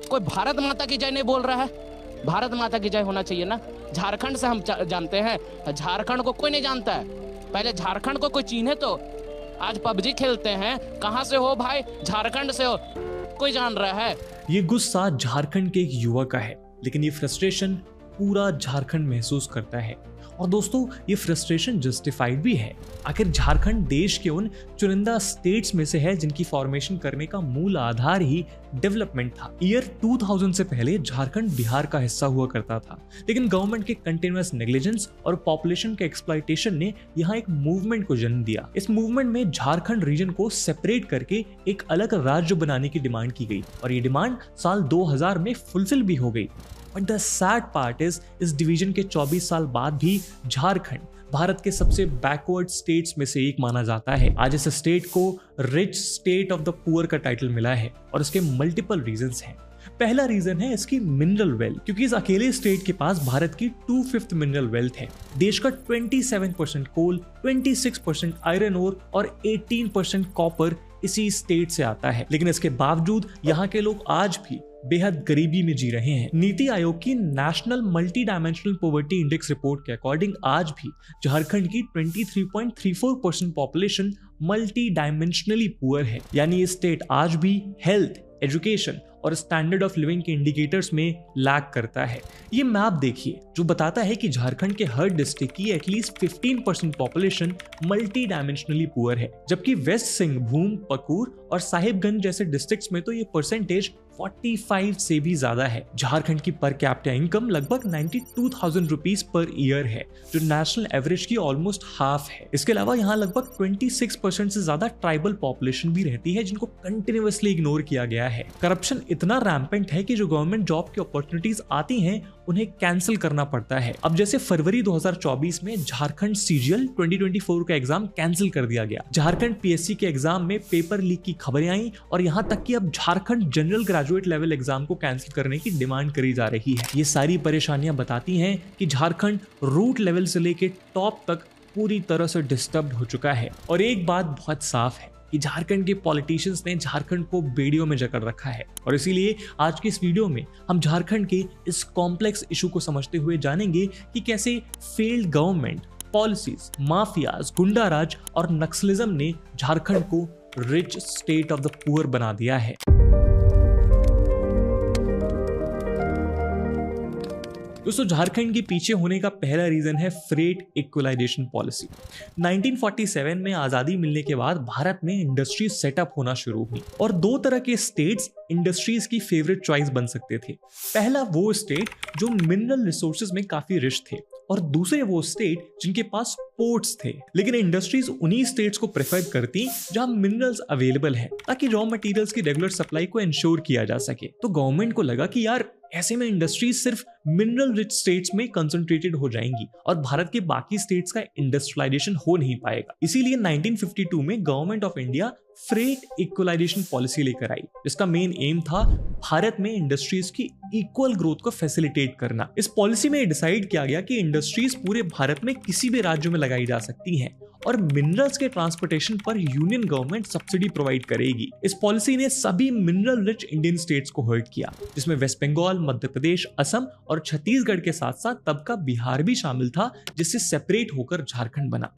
कोई भारत माता की जय नहीं बोल रहा है। भारत माता की जय होना चाहिए ना। झारखंड से हम जानते हैं, झारखंड को कोई नहीं जानता है। पहले झारखंड को कोई चिन्हे तो। आज पबजी खेलते हैं, कहाँ से हो भाई? झारखंड से हो, कोई जान रहा है? ये गुस्सा झारखंड के एक युवा का है, लेकिन ये फ्रस्ट्रेशन पूरा झारखंड महसूस करता है। और दोस्तों, ये फ्रस्ट्रेशन जस्टिफाइड भी है। आखिर झारखंड देश के उन चुनिंदा स्टेट्स में से है जिनकी फॉर्मेशन करने का मूल आधार ही डेवलपमेंट था। ईयर 2000 से पहले झारखंड बिहार का हिस्सा हुआ करता था, लेकिन गवर्नमेंट के कंटिन्यूअस नेग्लिजेंस और पॉपुलेशन के एक्सप्लॉइटेशन ने यहाँ एक मूवमेंट को जन्म दिया। इस मूवमेंट में झारखंड रीजन को सेपरेट करके एक अलग राज्य बनाने की डिमांड की गई, और ये डिमांड साल 2000 में फुलफिल भी हो गई। But the sad part is, इस डिवीजन के 24 साल बाद भी झारखंड भारत के सबसे बैकवर्ड स्टेट्स में से एक माना जाता है। आज इस स्टेट को rich state of the poor का टाइटल मिला है, और इसके मल्टीपल रीजंस हैं। पहला रीजन है इसकी मिनरल वेल्थ, क्योंकि इस अकेले स्टेट के पास भारत की 2/5 मिनरल वेल्थ है। देश का 27% कोल, 26% आयरन ओर और 18% कॉपर इसी स्टेट से आता है। लेकिन इसके बावजूद यहाँ के लोग आज भी बेहद गरीबी में जी रहे हैं। नीति आयोग की national multi dimensional poverty index report के अकॉर्डिंग आज भी झारखंड की 23.34% पॉपुलेशन मल्टी डायमेंशनली पुअर है। यानी ये स्टेट आज भी हेल्थ, एजुकेशन और स्टैंडर्ड ऑफ लिविंग के इंडिकेटर्स में लैग करता है। ये मैप देखिए जो बताता है कि झारखंड के हर डिस्ट्रिक्ट की at least 15% population multi dimensionally poor है, जबकि वेस्ट सिंहभूम, पकूर और साहिबगंज जैसे डिस्ट्रिक्ट्स में तो ये परसेंटेज 45 से भी ज्यादा है। झारखंड की पर कैपिटा इनकम लगभग 92,000 रुपीज पर ईयर है, जो नेशनल एवरेज की ऑलमोस्ट हाफ है। इसके अलावा यहाँ लगभग 26% से ज्यादा ट्राइबल पॉपुलेशन भी रहती है, जिनको कंटिन्यूअसली इग्नोर किया गया है। करप्शन इतना रैम्पेंट है कि जो गवर्नमेंट जॉब की अपॉर्चुनिटीज आती हैं उन्हें कैंसिल करना पड़ता है। अब जैसे फरवरी 2024 में झारखंड सीजीएल 2024 का एग्जाम कैंसिल कर दिया गया। झारखंड पीएससी के एग्जाम में पेपर लीक की खबरें आई, और यहाँ तक कि अब Jharkhand general graduate level exam को कैंसिल करने की डिमांड करी जा रही है। ये सारी परेशानियां बताती हैं कि झारखंड रूट लेवल से लेकर टॉप तक पूरी तरह से डिस्टर्ब हो चुका है। और एक बात बहुत साफ है कि झारखंड के पॉलिटिशियंस ने झारखंड को बेड़ियों में जकड़ रखा है, और इसीलिए आज की इस वीडियो में हम झारखंड के इस कॉम्प्लेक्स इशू को समझते हुए जानेंगे कि कैसे failed government policies, mafias, goonda raj और नक्सलिज्म ने झारखंड को rich state of the poor बना दिया है। दोस्तों, झारखंड के पीछे होने का पहला रीजन है फ्रेट इक्वलाइजेशन पॉलिसी। 1947 में आजादी मिलने के बाद भारत में इंडस्ट्रीज सेटअप होना शुरू हुई, और दो तरह के स्टेट्स इंडस्ट्रीज की फेवरेट चॉइस बन सकते थे। पहला वो स्टेट जो मिनरल रिसोर्सेज में काफी रिच थे, और दूसरे वो स्टेट जिनके पास पोर्ट्स थे। लेकिन इंडस्ट्रीज उन्हीं स्टेट्स को प्रेफर करती जहां मिनरल्स अवेलेबल है, ताकि रॉ मटेरियल्स की रेगुलर सप्लाई को इंश्योर किया जा सके। तो गवर्नमेंट को लगा कि यार ऐसे में इंडस्ट्रीज सिर्फ मिनरल रिच स्टेट्स में कंसंट्रेटेड हो जाएंगी, और भारत के बाकी स्टेट्स का इंडस्ट्रियलाइजेशन हो नहीं पाएगा। इसीलिए 1952 में government of India freight equalisation policy लेकर आई, जिसका मेन एम था भारत में इंडस्ट्रीज की इक्वल ग्रोथ को फैसिलिटेट करना। इस पॉलिसी में डिसाइड किया गया कि इंडस्ट्रीज पूरे भारत में किसी भी राज्य में लगाई जा सकती हैं, और मिनरल्स के ट्रांसपोर्टेशन पर यूनियन गवर्नमेंट सब्सिडी प्रोवाइड करेगी। इस पॉलिसी ने सभी मिनरल रिच इंडियन स्टेट्स को हर्ट किया, जिसमें वेस्ट बंगाल, मध्य प्रदेश, असम और छत्तीसगढ़ के साथ साथ तब का बिहार भी शामिल था, जिससे सेपरेट होकर झारखंड बना।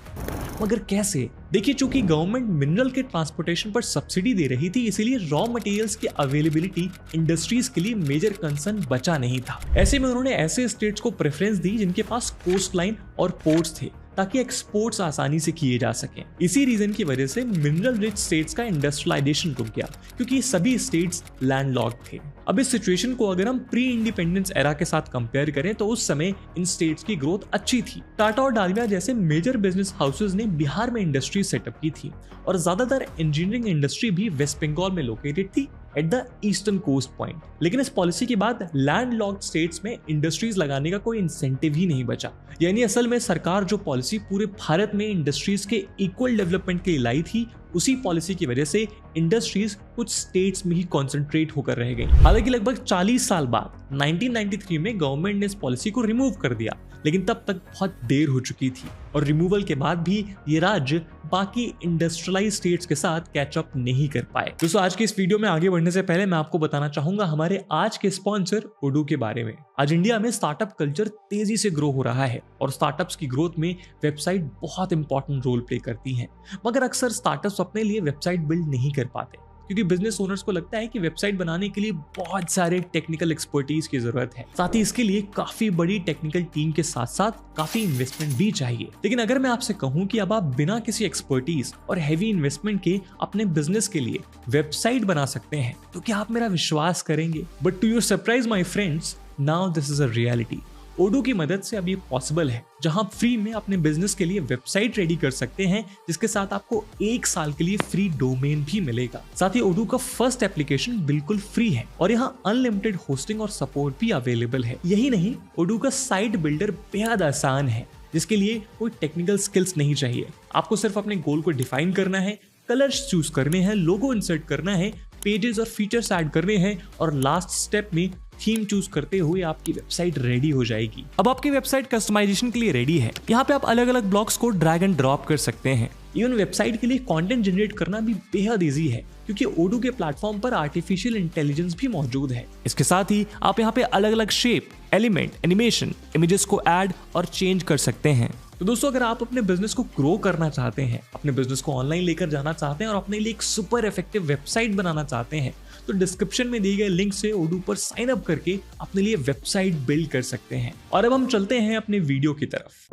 मगर कैसे? देखिए, चूंकि गवर्नमेंट मिनरल के ट्रांसपोर्टेशन पर सब्सिडी दे रही थी, इसीलिए रॉ मटेरियल्स की अवेलेबिलिटी इंडस्ट्रीज के लिए मेजर कंसर्न बचा नहीं था। ऐसे में उन्होंने ऐसे स्टेट्स को प्रेफरेंस दी जिनके पास कोस्ट लाइन और पोर्ट्स थे, ताकि एक्सपोर्ट्स आसानी से किए जा सकें। इसी रीजन की वजह से मिनरल रिच स्टेट्स का इंडस्ट्रियलाइजेशन रुक गया, क्योंकि सभी स्टेट्स लैंडलॉक्ड थे। अब इस सिचुएशन को अगर हम प्री इंडिपेंडेंस एरा के साथ कंपेयर करें तो उस समय इन स्टेट्स की ग्रोथ अच्छी थी। टाटा और डालमिया जैसे मेजर बिजनेस हाउसेज ने बिहार में इंडस्ट्री सेटअप की थी, और ज्यादातर इंजीनियरिंग इंडस्ट्री भी वेस्ट बंगाल में लोकेटेड थी at the eastern coast point. लेकिन इस पॉलिसी के बाद लैंडलॉक्ड स्टेट्स में इंडस्ट्रीज लगाने का कोई इंसेंटिव ही नहीं बचा। यानी असल में सरकार जो पॉलिसी पूरे भारत में इंडस्ट्रीज के इक्वल डेवलपमेंट के लिए लाई थी, उसी पॉलिसी की वजह से इंडस्ट्रीज कुछ स्टेट्स में ही कॉन्सेंट्रेट होकर रह गई। हालांकि लगभग 40 साल बाद 1993 में गवर्नमेंट ने इस पॉलिसी को रिमूव कर दिया, लेकिन तब तक बहुत देर हो चुकी थी और रिमूवल के बाद भी ये राज्य बाकी इंडस्ट्रियलाइज स्टेट्स के साथ कैचअप नहीं कर पाए। दोस्तों, आज के इस वीडियो में आगे बढ़ने से पहले मैं आपको बताना चाहूंगा हमारे आज के स्पॉन्सर ओडू के बारे में। आज इंडिया में स्टार्टअप कल्चर तेजी से ग्रो हो रहा है और स्टार्टअप्स की ग्रोथ में वेबसाइट बहुत इंपॉर्टेंट रोल प्ले करती हैं। मगर अक्सर स्टार्टअप्स अपने लिए वेबसाइट बिल्ड नहीं कर पाते क्योंकि बिजनेस ओनर्स को लगता है कि वेबसाइट बनाने के लिए बहुत सारे टेक्निकल एक्सपर्टीज की जरूरत है। साथ ही इसके लिए काफी बड़ी टेक्निकल टीम के साथ साथ काफी इन्वेस्टमेंट भी चाहिए। लेकिन अगर मैं आपसे कहूं कि अब आप बिना किसी एक्सपर्टीज और हैवी इन्वेस्टमेंट के अपने बिजनेस के लिए वेबसाइट बना सकते हैं, तो क्या आप मेरा विश्वास करेंगे? But to your surprise my friends, now this is a reality. Odoo की मदद से अब ये पॉसिबल है, जहां आप फ्री में अपने बिजनेस के लिए वेबसाइट रेडी कर सकते हैं, जिसके साथ आपको 1 साल के लिए फ्री डोमेन भी मिलेगा। साथ ही ओडू का फर्स्ट एप्लीकेशन बिल्कुल फ्री है और यहाँ अनलिमिटेड होस्टिंग और सपोर्ट भी अवेलेबल है। यही नहीं, ओडू का साइट बिल्डर बेहद आसान है, जिसके लिए कोई टेक्निकल स्किल्स नहीं चाहिए। आपको सिर्फ अपने गोल को डिफाइन करना है, कलर्स चूज करने हैं, लोगो इंसर्ट करना है, पेजेस और फीचर्स ऐड करने हैं और लास्ट स्टेप में थीम चूज करते हुए आपकी वेबसाइट रेडी हो जाएगी। अब आपकी वेबसाइट कस्टमाइजेशन के लिए रेडी है। यहाँ पे आप अलग अलग ब्लॉक्स को ड्रैग एंड ड्रॉप कर सकते हैं। इवन वेबसाइट के लिए कंटेंट जनरेट करना भी बेहद इजी है क्योंकि ओडू के प्लेटफॉर्म पर आर्टिफिशियल इंटेलिजेंस भी मौजूद है। इसके साथ ही आप यहाँ पे अलग अलग शेप, एलिमेंट, एनिमेशन, इमेजेस को ऐड और चेंज कर सकते हैं। तो दोस्तों, अगर आप अपने बिजनेस को ग्रो करना चाहते हैं, अपने बिजनेस को ऑनलाइन लेकर जाना चाहते हैं और अपने लिए एक सुपर इफेक्टिव वेबसाइट बनाना चाहते हैं, तो डिस्क्रिप्शन में दिए गए लिंक से ओडू पर साइन अप करके अपने लिए वेबसाइट बिल्ड कर सकते हैं। और अब हम चलते हैं अपने वीडियो की तरफ।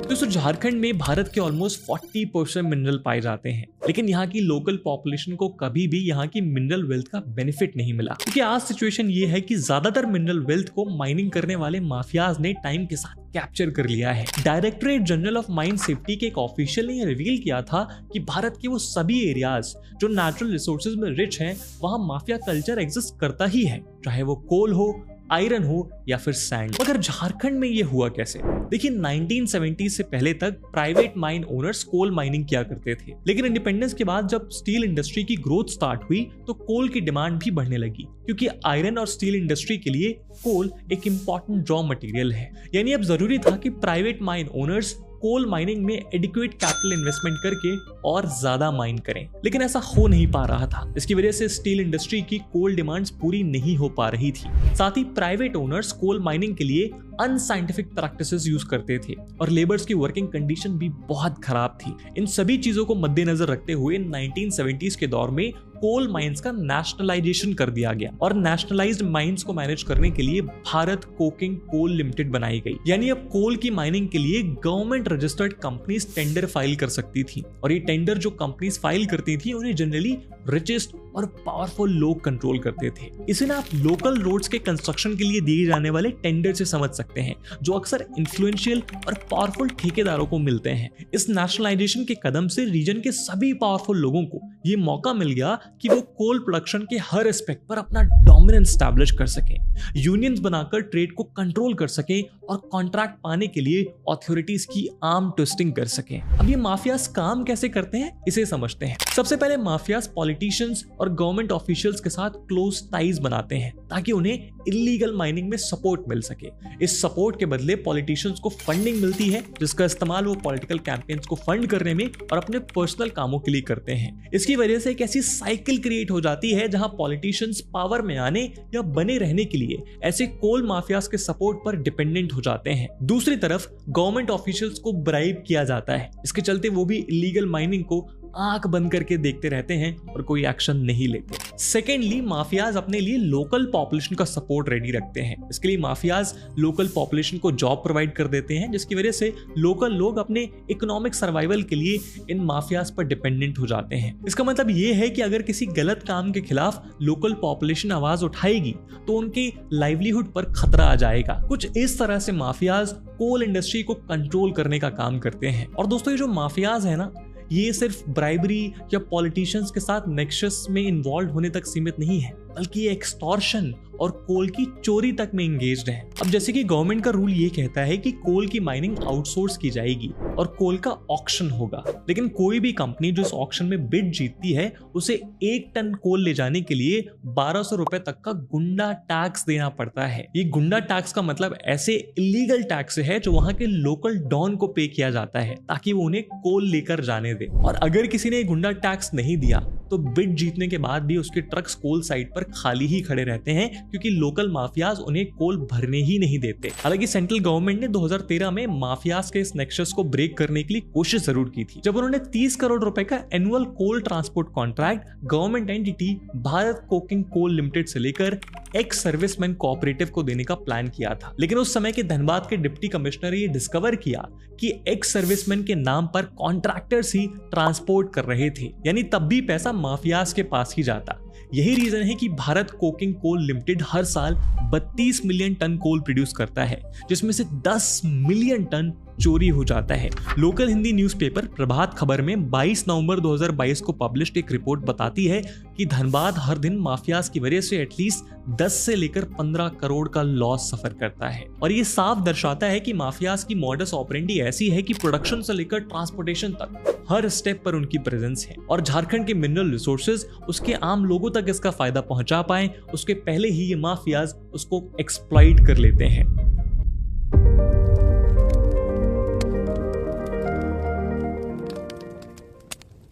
दोस्तों, झारखंड में भारत के ऑलमोस्ट 40% मिनरल पाए जाते हैं, लेकिन यहाँ की लोकल पॉपुलेशन को कभी भी यहाँ की मिनरल वेल्थ का बेनिफिट नहीं मिला क्योंकि आज सिचुएशन ये है कि ज्यादातर मिनरल वेल्थ को माइनिंग करने वाले माफियाज ने टाइम के साथ कैप्चर कर लिया है। Directorate general of mine safety के एक ऑफिशियल ने रिवील किया था कि भारत के वो सभी एरियाज जो नेचुरल रिसोर्सेज में रिच हैं, वहां माफिया कल्चर एग्जिस्ट करता ही है, चाहे वो कोल हो, आयरन हो या फिर सैंड। मगर झारखंड में ये हुआ कैसे? देखिए, 1970 से पहले तक private mine owners coal mining किया करते थे, लेकिन इंडिपेंडेंस के बाद जब स्टील इंडस्ट्री की ग्रोथ स्टार्ट हुई तो कोल की डिमांड भी बढ़ने लगी क्योंकि आयरन और स्टील इंडस्ट्री के लिए कोल एक इंपॉर्टेंट रॉ मटेरियल है। यानी अब जरूरी था कि private mine owners coal mining में एडिक्वेट कैपिटल इन्वेस्टमेंट करके और ज्यादा माइन करें, लेकिन ऐसा हो नहीं पा रहा था। इसकी वजह से स्टील इंडस्ट्री की कोल डिमांड्स पूरी नहीं हो पा रही थी। साथ ही प्राइवेट ओनर्स कोल माइनिंग के लिए अनसाइंटिफिक प्रैक्टिसेस यूज करते थे और लेबर्स की वर्किंग कंडीशन भी बहुत खराब थी। इन सभी चीजों को मद्देनजर रखते हुए 1970s के दौर में कोल माइंस का नेशनलाइजेशन कर दिया गया और नेशनलाइज्ड माइंस को मैनेज करने के लिए भारत कोकिंग कोल लिमिटेड बनाई गई। यानी अब कोल की माइनिंग के लिए government registered companies tender file कर सकती थी और ये टेंडर जो कंपनीज फाइल करती थी उन्हें जनरली रिचेस्ट और पावरफुल लोग कंट्रोल करते थे। इसे ना आप लोकल रोड्स के कंस्ट्रक्शन के लिए दिए जाने वाले टेंडर से समझ सकते हैं, जो अक्सर इन्फ्लुएंशियल और पावरफुल ठेकेदारों को मिलते हैं। इस नेशनलाइजेशन के कदम से रीजन के सभी पावरफुल लोगों को ये मौका मिल गया कि वो कोल प्रोडक्शन के हर एस्पेक्ट पर अपना डोमिनेंस एस्टैब्लिश कर सके, यूनियंस बनाकर ट्रेड को कंट्रोल कर सके और कॉन्ट्रैक्ट पाने के लिए अथॉरिटीज की आर्म ट्विस्टिंग कर सके। अब ये माफियाज काम कैसे करते हैं, इसे समझते हैं। सबसे पहले माफियाज पॉलिटिशियंस और गवर्नमेंट ऑफिशियल्स के साथ क्लोज टाइज बनाते हैं ताकि उन्हें इलीगल माइनिंग में सपोर्ट मिल सके। इस सपोर्ट के बदले पॉलिटिशियंस को फंडिंग मिलती है, जिसका इस्तेमाल वो पॉलिटिकल कैंपेन्स को फंड करने में और अपने पर्सनल कामों के लिए करते हैं। इसकी वजह से एक ऐसी साइकिल क्रिएट हो जाती है जहां पॉलिटिशियंस पावर में आने या बने रहने के लिए ऐसे कोल माफियाज के सपोर्ट पर डिपेंडेंट हो जाते हैं। दूसरी तरफ गवर्नमेंट ऑफिशियल्स को ब्राइब किया जाता है, इसके चलते वो भी इलीगल माइनिंग को आंख बंद करके देखते रहते हैं और कोई एक्शन नहीं लेते। सेकेंडली, माफियाज अपने लिए लोकल पॉपुलेशन का सपोर्ट रेडी रखते हैं। इसके लिए माफियाज लोकल पॉपुलेशन को जॉब प्रोवाइड कर देते हैं, जिसकी वजह से लोकल लोग अपने इकोनॉमिक सर्वाइवल के लिए इन माफियाज पर डिपेंडेंट हो जाते हैं। इसका मतलब ये है कि अगर किसी गलत काम के खिलाफ लोकल पॉपुलेशन आवाज उठाएगी तो उनके लाइवलीहुड पर खतरा आ जाएगा। कुछ इस तरह से माफियाज कोल इंडस्ट्री को कंट्रोल करने का काम करते हैं। और दोस्तों, ये जो माफियाज है ना, ये सिर्फ ब्राइबरी या पॉलिटिशियंस के साथ नेक्सस में इन्वॉल्व होने तक सीमित नहीं है, बल्कि ये एक्सटॉर्शन और कोल की चोरी तक में एंगेज्ड है। अब जैसे कि गवर्नमेंट का रूल ये कहता है कि कोल की माइनिंग आउटसोर्स की जाएगी, और कोल का ऑक्शन होगा। लेकिन कोई भी कंपनी जो इस ऑक्शन में बिड जीतती है उसे 1 टन कोल ले जाने के लिए 1200 रुपए तक का गुंडा टैक्स देना पड़ता है। ये गुंडा टैक्स का मतलब ऐसे इलीगल टैक्स है जो वहां के लोकल डॉन को पे किया जाता है ताकि वो उन्हें कोल लेकर जाने दे। और अगर किसी ने गुंडा टैक्स नहीं दिया तो बिड जीतने के बाद भी उसके ट्रक्स कोल साइट पर खाली ही खड़े रहते हैं, क्योंकि लोकल माफियाज उन्हें कोल भरने ही नहीं देते। हालांकि सेंट्रल गवर्नमेंट ने 2013 में माफियाज के इस नेक्सस को ब्रेक करने के लिए कोशिश जरूर की थी, जब उन्होंने 30 करोड़ रुपए का annual coal transport contract government entity Bharat coking coal limited से लेकर एक्स सर्विसमैन कोऑपरेटिव को देने का प्लान किया था। लेकिन उस समय के धनबाद के डिप्टी कमिश्नर ये डिस्कवर किया कि एक्स सर्विसमैन के नाम पर कॉन्ट्रैक्टर्स ही ट्रांसपोर्ट कर रहे थे, यानी तब भी पैसा माफियाज के पास ही जाता। यही रीजन है कि भारत कोकिंग कोल लिमिटेड हर साल 32 मिलियन टन कोल प्रोड्यूस करता है, जिसमें से 10 मिलियन टन चोरी हो जाता है। लोकल हिंदी न्यूज़पेपर प्रभात खबर में 22 नवंबर 2022 को पब्लिश्ड एक रिपोर्ट बताती है कि धनबाद हर दिन माफियाज की वजह से एटलीस्ट 10 से लेकर 15 करोड़ का लॉस सफर करता है। और ये साफ दर्शाता है कि माफियाज की मॉडस ऑपरेंडी ऐसी है कि प्रोडक्शन से लेकर ट्रांसपोर्टेशन तक हर स्टेप पर उनकी प्रेजेंस है। और झारखंड के मिनरल रिसोर्सेज उसके आम लोगों तक इसका फायदा पहुंचा पाए उसके पहले ही ये माफियाज उसको एक्सप्लॉइट कर लेते हैं।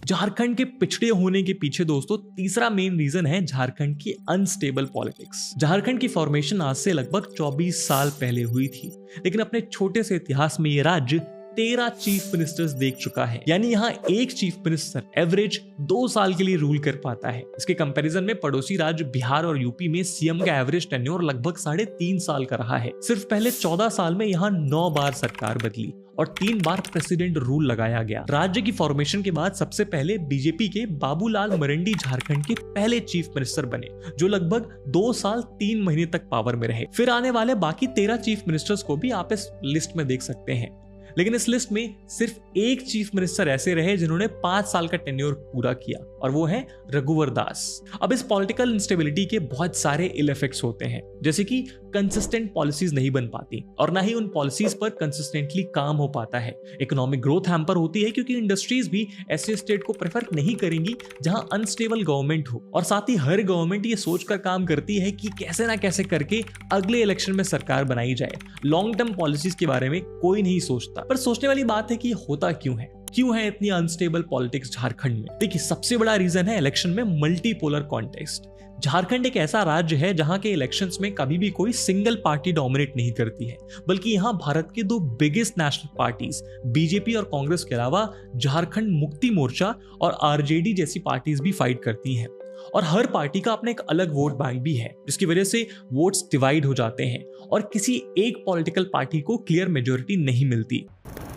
झारखंड के पिछड़े होने के पीछे दोस्तों तीसरा मेन रीजन है झारखंड की अनस्टेबल पॉलिटिक्स। झारखंड की फॉर्मेशन आज से लगभग 24 साल पहले हुई थी, लेकिन अपने छोटे से इतिहास में ये राज्य 13 चीफ मिनिस्टर्स देख चुका है, यानी यहाँ एक चीफ मिनिस्टर एवरेज 2 साल के लिए रूल कर पाता है। इसके कंपैरिजन में पड़ोसी राज्य बिहार और यूपी में सीएम का एवरेज टेन्योर लगभग 3.5 साल का रहा है। सिर्फ पहले 14 साल में यहाँ 9 बार सरकार बदली और 3 बार प्रेसिडेंट रूल लगाया गया। राज्य की फॉर्मेशन के बाद सबसे पहले बीजेपी के बाबूलाल मरंडी झारखंड के पहले चीफ मिनिस्टर बने, जो लगभग 2 साल 3 महीने तक पावर में रहे। फिर आने वाले बाकी 13 चीफ मिनिस्टर्स को भी आप इस लिस्ट में देख सकते हैं, लेकिन इस लिस्ट में सिर्फ एक चीफ मिनिस्टर ऐसे रहे जिन्होंने 5 साल का टेन्योर पूरा किया, और वो है रघुवर दास। अब इस पॉलिटिकल इंस्टेबिलिटी के बहुत सारे इल इफेक्ट्स होते हैं, जैसे कि कंसिस्टेंट पॉलिसीज नहीं बन पाती और ना ही उन पॉलिसीज पर कंसिस्टेंटली काम हो पाता है। इकोनॉमिक ग्रोथ हैम्पर होती है क्योंकि इंडस्ट्रीज भी ऐसे स्टेट को प्रेफर नहीं करेंगी जहां अनस्टेबल गवर्नमेंट हो, और साथ ही हर गवर्नमेंट ये सोचकर काम करती है कि कैसे ना कैसे करके अगले इलेक्शन में सरकार बनाई जाए। लॉन्ग टर्म पॉलिसीज के बारे में कोई नहीं सोचता। पर सोचने वाली बात है कि होता क्यों है इतनी अनस्टेबल पॉलिटिक्स झारखंड में। देखिए, सबसे बड़ा रीजन है इलेक्शन में मल्टीपोलर कॉन्टेस्ट। झारखंड एक ऐसा राज्य है जहां के इलेक्शंस में कभी भी कोई सिंगल पार्टी डोमिनेट नहीं करती है, बल्कि यहां भारत के 2 बिगेस्ट नेशनल पार्टीज बीजेपी और कांग्रेस के अलावा झारखंड मुक्ति मोर्चा और आरजेडी जैसी पार्टीज भी फाइट करती हैं। और हर पार्टी का अपना एक अलग वोट बैंक भी है, जिसकी वजह से वोट्स डिवाइड हो जाते हैं और किसी एक पॉलिटिकल पार्टी को क्लियर मेजोरिटी नहीं मिलती।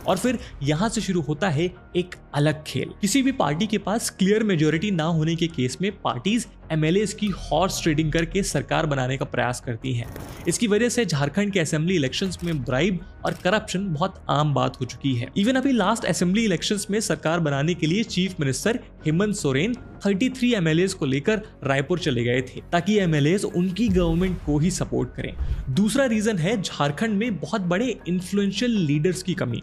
और फिर यहां से शुरू होता है एक अलग खेल। किसी भी पार्टी के पास क्लियर मेजोरिटी ना होने के केस में पार्टीज एमएलएस की हॉर्स ट्रेडिंग करके सरकार बनाने का प्रयास करती हैं। इसकी वजह से झारखंड के असेंबली इलेक्शंस में ब्राइब और करप्शन बहुत आम बात हो चुकी है। इवन अभी लास्ट असेंबली इलेक्शंस में सरकार बनाने के लिए chief minister Hemant Soren 33 MLAs को लेकर रायपुर चले गए थे ताकि एमएलएस उनकी गवर्नमेंट को ही सपोर्ट करें। दूसरा रीजन है झारखंड में बहुत बड़े इन्फ्लुएंशियल लीडर्स की कमी।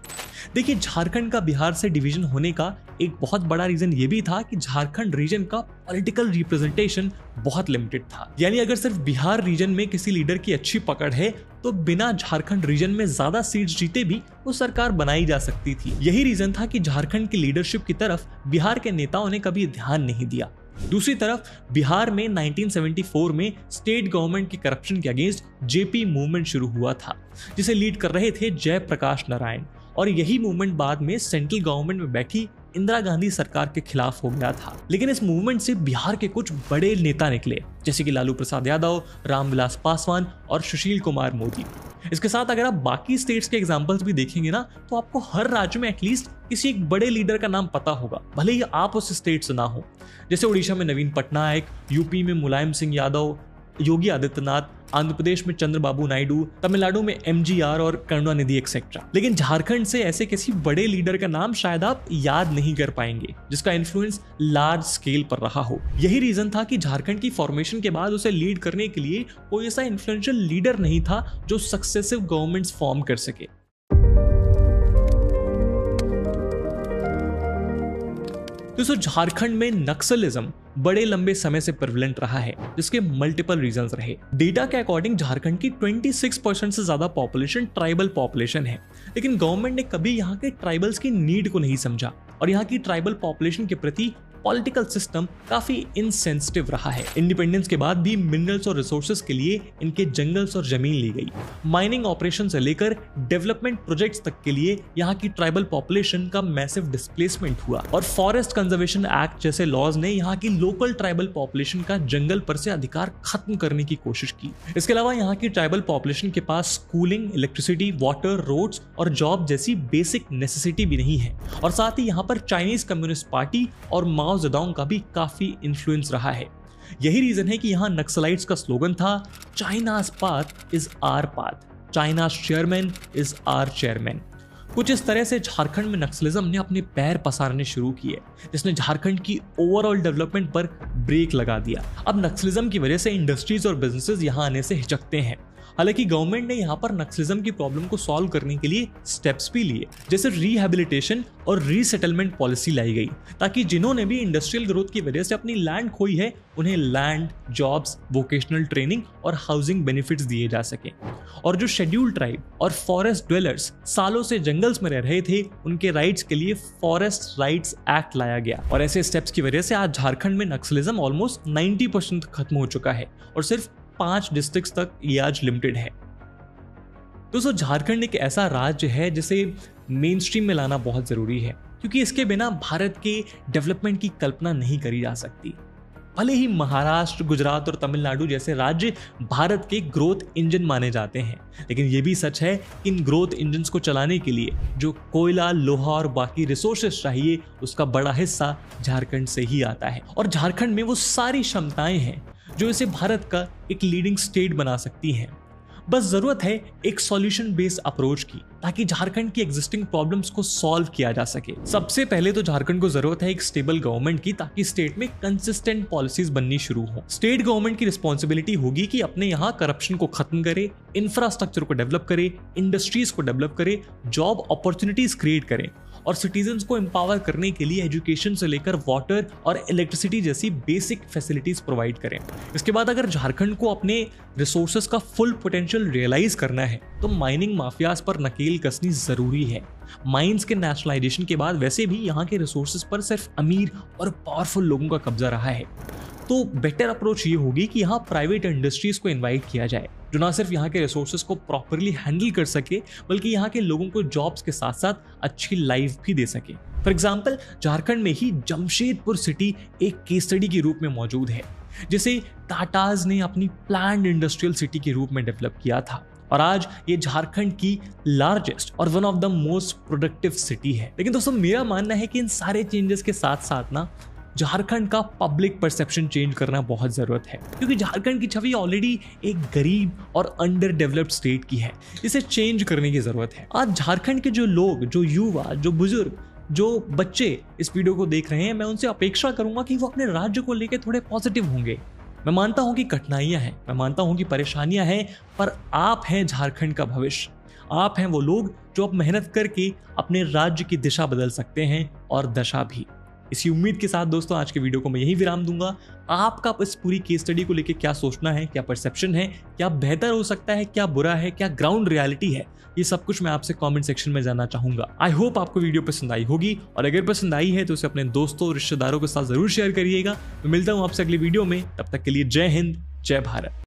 देखिए, झारखंड का बिहार से डिवीजन होने का एक बहुत बड़ा रीजन ये भी था कि झारखंड रीजन का पॉलिटिकल रिप्रेजेंटेशन बहुत लिमिटेड था। यानी अगर सिर्फ बिहार रीजन में किसी लीडर की अच्छी पकड़ है तो बिना झारखंड रीजन में ज्यादा सीट्स जीते भी वो सरकार बनाई जा सकती थी। यही रीजन था कि झारखंड की लीडरशिप की तरफ बिहार के नेताओं ने कभी ध्यान नहीं दिया। दूसरी तरफ बिहार में 1974 में स्टेट गवर्नमेंट की करप्शन के अगेंस्ट जेपी मूवमेंट शुरू हुआ था, जिसे लीड कर रहे थे जयप्रकाश नारायण, और यही मूवमेंट बाद में सेंट्रल गवर्नमेंट में बैठी इंदिरा गांधी सरकार के खिलाफ हो गया था। लेकिन इस मूवमेंट से बिहार के कुछ बड़े नेता निकले, जैसे कि लालू प्रसाद यादव, रामविलास पासवान और सुशील कुमार मोदी। इसके साथ अगर आप बाकी स्टेट्स के एग्जांपल्स भी देखेंगे ना, तो आपको हर राज्य में एटलीस्ट किसी एक बड़े लीडर का नाम पता होगा, भले ही आप उस स्टेट से ना हो। जैसे उड़ीसा में नवीन पटनायक, यूपी में मुलायम सिंह यादव, योगी आदित्यनाथ, आंध्र प्रदेश में चंद्रबाबू नायडू, तमिलनाडु में एमजीआर और करुणानिधि एक्सेट्रा। लेकिन झारखंड से ऐसे किसी बड़े लीडर का नाम शायद आप याद नहीं कर पाएंगे जिसका इन्फ्लुएंस लार्ज स्केल पर रहा हो। यही रीजन था कि झारखंड की फॉर्मेशन के बाद उसे लीड करने के लिए कोई ऐसा इन्फ्लुएंशियल लीडर नहीं था जो सक्सेसिव गवर्नमेंट्स फॉर्म कर सके। दोस्तों झारखंड में नक्सलिज्म बड़े लंबे समय से प्रेवलेंट रहा है, जिसके मल्टीपल रीजंस रहे। डेटा के अकॉर्डिंग झारखंड की 26% से ज्यादा पॉपुलेशन ट्राइबल पॉपुलेशन है, लेकिन गवर्नमेंट ने कभी यहाँ के ट्राइबल्स की नीड को नहीं समझा और यहाँ की ट्राइबल पॉपुलेशन के प्रति पॉलिटिकल सिस्टम काफी इनसेंसिटिव रहा है। इंडिपेंडेंस के बाद भी मिनरल्स और रिसोर्सेज के लिए इनके जंगल्स और जमीन ली गई। माइनिंग ऑपरेशन से लेकर डेवलपमेंट प्रोजेक्ट्स तक के लिए यहाँ की ट्राइबल पॉपुलेशन का मैसिव डिस्प्लेसमेंट हुआ और फॉरेस्ट कंजर्वेशन एक्ट जैसे लॉज ने यहाँ की लोकल ट्राइबल पॉपुलेशन का जंगल पर से अधिकार खत्म करने की कोशिश की। इसके अलावा यहाँ की ट्राइबल पॉपुलेशन के पास स्कूलिंग, इलेक्ट्रिसिटी, वाटर, रोड्स और जॉब जैसी बेसिक नेसेसिटी भी नहीं है और साथ ही यहाँ पर चाइनीज कम्युनिस्ट पार्टी और माओ ज़ेडोंग का भी काफी इन्फ्लुएंस रहा है। यही रीजन है कि यहाँ नक्सलाइट्स का स्लोगन था, China's path is our path, China's chairman is our chairman. कुछ इस तरह से झारखंड में नक्सलिज्म ने अपने पैर पसारने शुरू किए, जिसने झारखंड की ओवरऑल डेवलपमेंट पर ब्रेक लगा दिया। अब नक्सलिज्म की वजह से इंडस्ट्रीज और बिजनेसेस यहाँ आने से हिचकते हैं। हालांकि गवर्नमेंट ने यहाँ पर नक्सलिज्म की प्रॉब्लम को सॉल्व करने के लिए स्टेप्स भी लिए, जैसे रिहैबिलिटेशन और रीसेटलमेंट पॉलिसी लाई गई, ताकि जिन्होंने भी इंडस्ट्रियल ग्रोथ की वजह से अपनी लैंड खोई है उन्हें लैंड, जॉब्स, वोकेशनल ट्रेनिंग और हाउसिंग बेनिफिट्स दिए जा सके। और जो शेड्यूल्ड ट्राइब और फॉरेस्ट ड्वेलर्स सालों से जंगल्स में रह रहे थे, उनके राइट्स के लिए फॉरेस्ट राइट्स एक्ट लाया गया और ऐसे स्टेप्स की वजह से आज झारखंड में नक्सलिज्म ऑलमोस्ट 90% खत्म हो चुका है और सिर्फ 5 डिस्ट्रिक्ट्स तक ये आज लिमिटेड है। दोस्तों झारखंड एक ऐसा राज्य है जिसे मेन स्ट्रीम में लाना बहुत जरूरी है, क्योंकि इसके बिना भारत के डेवलपमेंट की कल्पना नहीं करी जा सकती। भले ही महाराष्ट्र, गुजरात और तमिलनाडु जैसे राज्य भारत के ग्रोथ इंजन माने जाते हैं, लेकिन यह भी सच है कि इन ग्रोथ इंजन्स को चलाने के लिए जो कोयला, लोहा और बाकी रिसोर्सेस चाहिए, उसका बड़ा हिस्सा झारखंड से ही आता है। और झारखंड में वो सारी क्षमताएं हैं जो इसे भारत का एक लीडिंग स्टेट बना सकती हैं। बस जरूरत है एक सॉल्यूशन बेस्ड अप्रोच की, ताकि झारखंड की एग्जिस्टिंग प्रॉब्लम्स को सॉल्व किया जा सके। सबसे पहले तो झारखंड को जरूरत है एक स्टेबल गवर्नमेंट की, ताकि स्टेट में कंसिस्टेंट पॉलिसीज बननी शुरू हो। स्टेट गवर्नमेंट की रिस्पॉन्सिबिलिटी होगी कि अपने यहाँ करप्शन को खत्म करे, इंफ्रास्ट्रक्चर को डेवलप करे, इंडस्ट्रीज को डेवलप करे, जॉब अपॉर्चुनिटीज क्रिएट करे और सिटीजन्स को एम्पावर करने के लिए एजुकेशन से लेकर वाटर और इलेक्ट्रिसिटी जैसी बेसिक फैसिलिटीज प्रोवाइड करें। इसके बाद अगर झारखंड को अपने रिसोर्सेज का फुल पोटेंशियल रियलाइज करना है तो माइनिंग माफियाज पर नकेल कसनी जरूरी है। माइंस के नेशनलाइजेशन के बाद वैसे भी यहाँ के रिसोर्सेज पर सिर्फ अमीर और पावरफुल लोगों का कब्जा रहा है, तो बेटर अप्रोच ये होगी कि यहाँ प्राइवेट इंडस्ट्रीज को इन्वाइट किया जाए, जो ना सिर्फ यहाँ के रिसोर्सेज को प्रॉपरली हैंडल कर सके, बल्कि यहाँ के लोगों को जॉब्स के साथ साथ अच्छी लाइफ भी दे सके। फॉर एग्जाम्पल झारखंड में ही जमशेदपुर सिटी एक केस स्टडी के रूप में मौजूद है, जिसे टाटाज ने अपनी प्लान्ड इंडस्ट्रियल सिटी के रूप में डेवलप किया था और आज ये झारखंड की लार्जेस्ट और one of the most productive city है। लेकिन दोस्तों मेरा मानना है कि इन सारे चेंजेस के साथ साथ ना झारखंड का पब्लिक परसेप्शन चेंज करना बहुत जरूरत है, क्योंकि झारखंड की छवि ऑलरेडी एक गरीब और अंडर डेवलप्ड स्टेट की है, इसे चेंज करने की जरूरत है। आज झारखंड के जो लोग, जो युवा, जो बुजुर्ग, जो बच्चे इस वीडियो को देख रहे हैं, मैं उनसे अपेक्षा करूंगा कि वो अपने राज्य को लेकर थोड़े पॉजिटिव होंगे। मैं मानता हूं कि कठिनाइयां हैं, मैं मानता हूं कि परेशानियां हैं, पर आप हैं झारखंड का भविष्य। आप हैं वो लोग जो अब मेहनत करके अपने राज्य की दिशा बदल सकते हैं और दशा भी। इसी उम्मीद के साथ दोस्तों आज के वीडियो को मैं यही विराम दूंगा। आपका इस पूरी केस स्टडी को लेकर क्या सोचना है, क्या परसेप्शन है, क्या बेहतर हो सकता है, क्या बुरा है, क्या ग्राउंड रियलिटी है, ये सब कुछ मैं आपसे कमेंट सेक्शन में जानना चाहूंगा। आई होप आपको वीडियो पसंद आई होगी और अगर पसंद आई है तो उसे अपने दोस्तों, रिश्तेदारों के साथ जरूर शेयर करिएगा। मैं मिलता हूं आपसे अगली वीडियो में, तब तक के लिए जय हिंद, जय भारत।